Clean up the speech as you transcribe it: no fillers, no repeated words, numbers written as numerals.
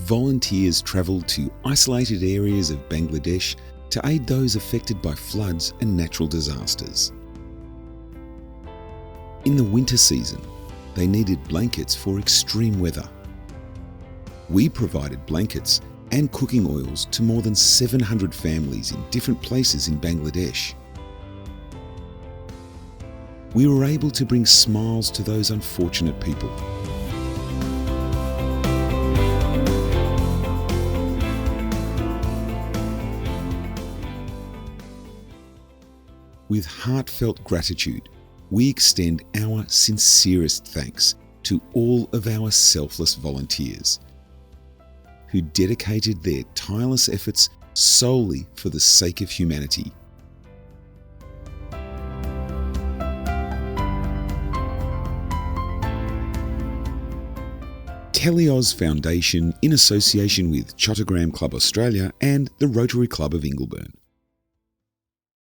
volunteers travelled to isolated areas of Bangladesh to aid those affected by floods and natural disasters. In the winter season, they needed blankets for extreme weather. We provided blankets and cooking oils to more than 700 families in different places in Bangladesh. We were able to bring smiles to those unfortunate people. With heartfelt gratitude, we extend our sincerest thanks to all of our selfless volunteers who dedicated their tireless efforts solely for the sake of humanity. Teleaus Foundation, in association with Chattogram Club Australia and the Rotary Club of Ingleburn.